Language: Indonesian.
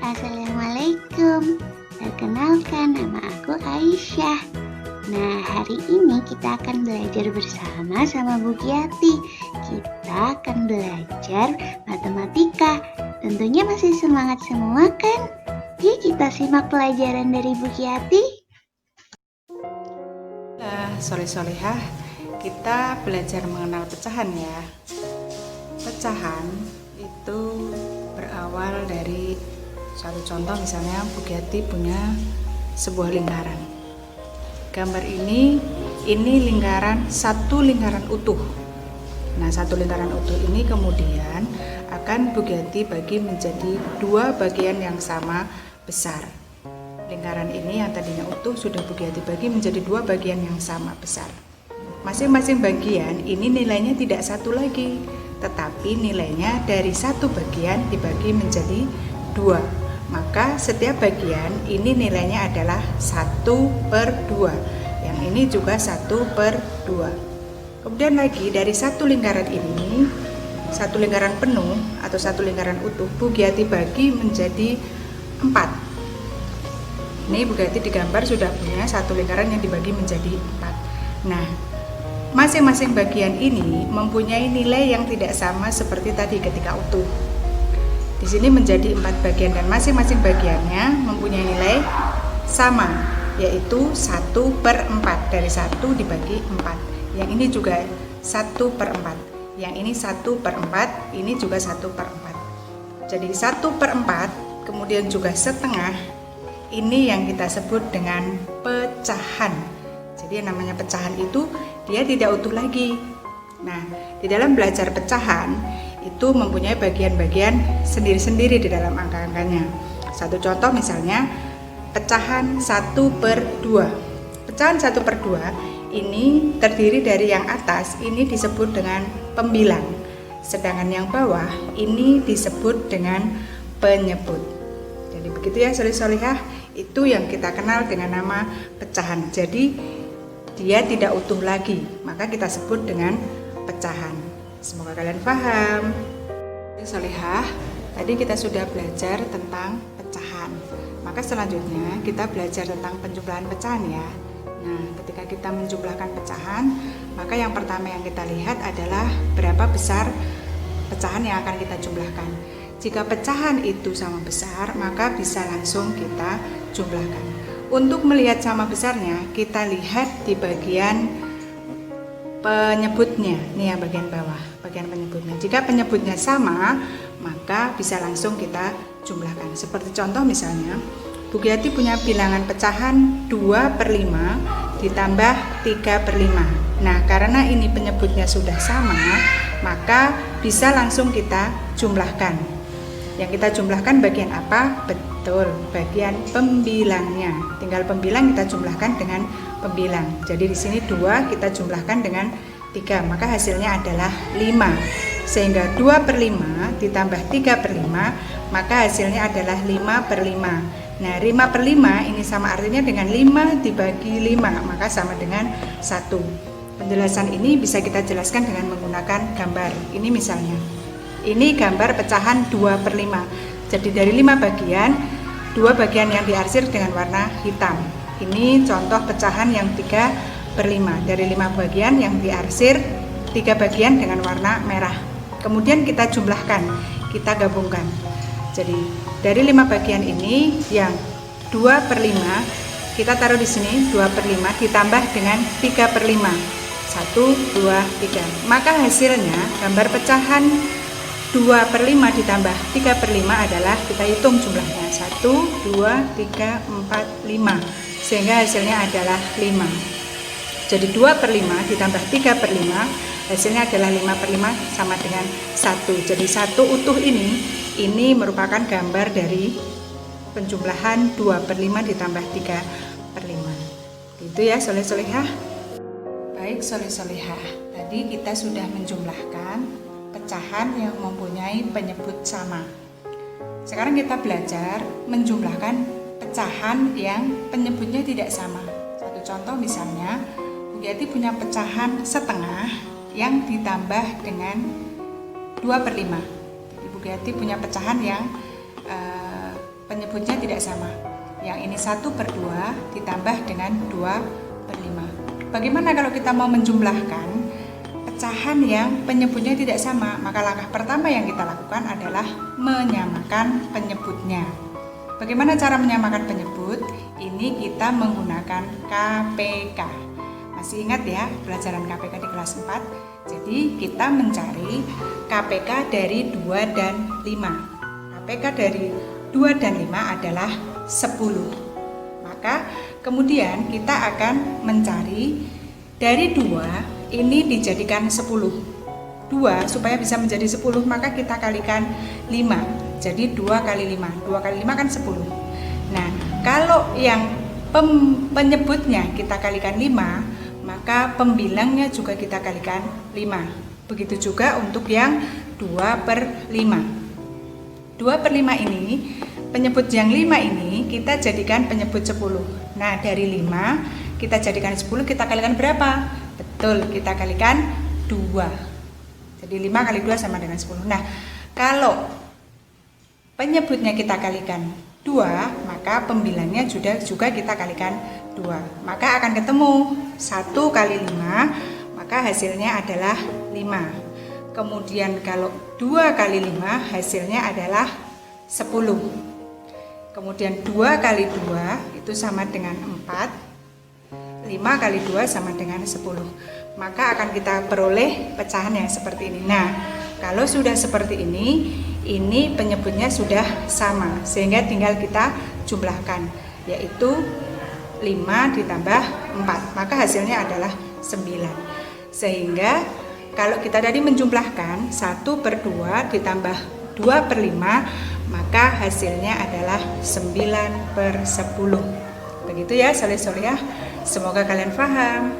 Assalamualaikum. Perkenalkan, nama aku Aisyah. Nah, hari ini kita akan belajar bersama sama Bu Giati. Kita akan belajar matematika. Tentunya masih semangat semua kan? Yuk kita simak pelajaran dari Bu Giati. Soleh-solehah, kita belajar mengenal pecahan ya. Pecahan itu berawal dari suatu contoh, misalnya Bu Giati punya sebuah lingkaran. Gambar ini satu lingkaran utuh. Nah, satu lingkaran utuh ini kemudian akan Bu Giati bagi menjadi dua bagian yang sama besar. Lingkaran ini yang tadinya utuh sudah Bu Giati bagi menjadi dua bagian yang sama besar. Masing-masing bagian ini nilainya tidak satu lagi, tetapi nilainya dari satu bagian dibagi menjadi dua. Maka setiap bagian ini nilainya adalah 1/2. Yang ini juga 1/2. Kemudian lagi dari satu lingkaran ini, satu lingkaran penuh atau satu lingkaran utuh, Bu Giati bagi menjadi 4. Ini Bu Giati digambar sudah punya satu lingkaran yang dibagi menjadi 4. Nah, masing-masing bagian ini mempunyai nilai yang tidak sama seperti tadi ketika utuh. Di sini menjadi 4 bagian dan masing-masing bagiannya mempunyai nilai sama, yaitu 1/4. Dari 1 dibagi 4. Yang ini juga 1/4. Yang ini 1/4, ini juga 1/4. Jadi 1/4 kemudian juga setengah. Ini yang kita sebut dengan pecahan. Jadi yang namanya pecahan itu dia tidak utuh lagi. Nah, di dalam belajar pecahan itu mempunyai bagian-bagian sendiri-sendiri di dalam angka-angkanya. Satu contoh misalnya pecahan 1/2. Pecahan 1/2 ini terdiri dari yang atas ini disebut dengan pembilang. Sedangkan yang bawah ini disebut dengan penyebut. Jadi begitu ya soleh-solehah, itu yang kita kenal dengan nama pecahan. Jadi dia tidak utuh lagi, maka kita sebut dengan pecahan. Semoga kalian paham. Solehah, tadi kita sudah belajar tentang pecahan. Maka selanjutnya kita belajar tentang penjumlahan pecahan ya. Nah, ketika kita menjumlahkan pecahan, maka yang pertama yang kita lihat adalah berapa besar pecahan yang akan kita jumlahkan. Jika pecahan itu sama besar, maka bisa langsung kita jumlahkan. Untuk melihat sama besarnya, kita lihat di bagian penyebutnya. Nih ya, bagian bawah, bagian penyebutnya. Jika penyebutnya sama, maka bisa langsung kita jumlahkan. Seperti contoh misalnya, Bu Giati punya bilangan pecahan 2/5 ditambah 3/5. Nah, karena ini penyebutnya sudah sama, maka bisa langsung kita jumlahkan. Yang kita jumlahkan bagian apa? Betul, bagian pembilangnya. Tinggal pembilang kita jumlahkan dengan pembilang. Jadi di sini 2 kita jumlahkan dengan 3, maka hasilnya adalah 5. Sehingga 2/5 ditambah 3/5, maka hasilnya adalah 5/5. Nah, 5/5 ini sama artinya dengan 5 dibagi 5, maka sama dengan 1. Penjelasan ini bisa kita jelaskan dengan menggunakan gambar. Ini misalnya, ini gambar pecahan 2/5. Jadi dari 5 bagian, 2 bagian yang diarsir dengan warna hitam. Ini contoh pecahan yang 3/5. Dari 5 bagian yang diarsir, 3 bagian dengan warna merah. Kemudian kita jumlahkan, kita gabungkan. Jadi dari 5 bagian ini yang 2/5 kita taruh di sini, 2/5 ditambah dengan 3/5. 1, 2, 3. Maka hasilnya gambar pecahan 2/5 ditambah 3/5 adalah, kita hitung jumlahnya, 1, 2, 3, 4, 5, sehingga hasilnya adalah 5. Jadi 2/5 ditambah 3/5 hasilnya adalah 5/5 sama dengan 1. Jadi 1 utuh ini merupakan gambar dari penjumlahan 2/5 ditambah 3/5. Itu ya soleh-solehah. Baik soleh-solehah, tadi kita sudah menjumlahkan pecahan yang mempunyai penyebut sama. Sekarang kita belajar menjumlahkan pecahan yang penyebutnya tidak sama. Satu contoh misalnya, Bu Giati punya pecahan setengah yang ditambah dengan 2/5. Jadi Bu Giati punya pecahan yang penyebutnya tidak sama. Yang ini 1/2 ditambah dengan 2/5. Bagaimana kalau kita mau menjumlahkan pecahan yang penyebutnya tidak sama? Maka langkah pertama yang kita lakukan adalah menyamakan penyebutnya. Bagaimana cara menyamakan penyebut? Ini kita menggunakan KPK. Masih ingat ya pelajaran KPK di kelas 4? Jadi kita mencari KPK dari 2 dan 5. KPK dari 2 dan 5 adalah 10. Maka kemudian kita akan mencari dari 2 ini dijadikan 10. 2 supaya bisa menjadi 10 maka kita kalikan 5. Jadi 2 kali 5. 2 kali 5 kan 10. Nah, kalau yang penyebutnya kita kalikan 5, maka pembilangnya juga kita kalikan 5. Begitu juga untuk yang 2/5. 2/5 ini, penyebut yang 5 ini kita jadikan penyebut 10. Nah, dari 5 kita jadikan 10, kita kalikan berapa? Betul, kita kalikan 2. Jadi 5 kali 2 sama dengan 10. Nah, kalau penyebutnya kita kalikan 2, maka pembilangnya juga kita kalikan 2. Maka akan ketemu 1 kali 5, maka hasilnya adalah 5. Kemudian kalau 2 kali 5 hasilnya adalah 10. Kemudian 2 kali 2 itu sama dengan 4. 5 kali 2 sama dengan 10. Maka akan kita peroleh pecahan yang seperti ini. Nah, kalau sudah seperti ini penyebutnya sudah sama, sehingga tinggal kita jumlahkan, yaitu 5 ditambah 4, maka hasilnya adalah 9. Sehingga kalau kita tadi menjumlahkan 1/2 ditambah 2/5, maka hasilnya adalah 9/10. Begitu ya soleh-solehah. Semoga kalian paham.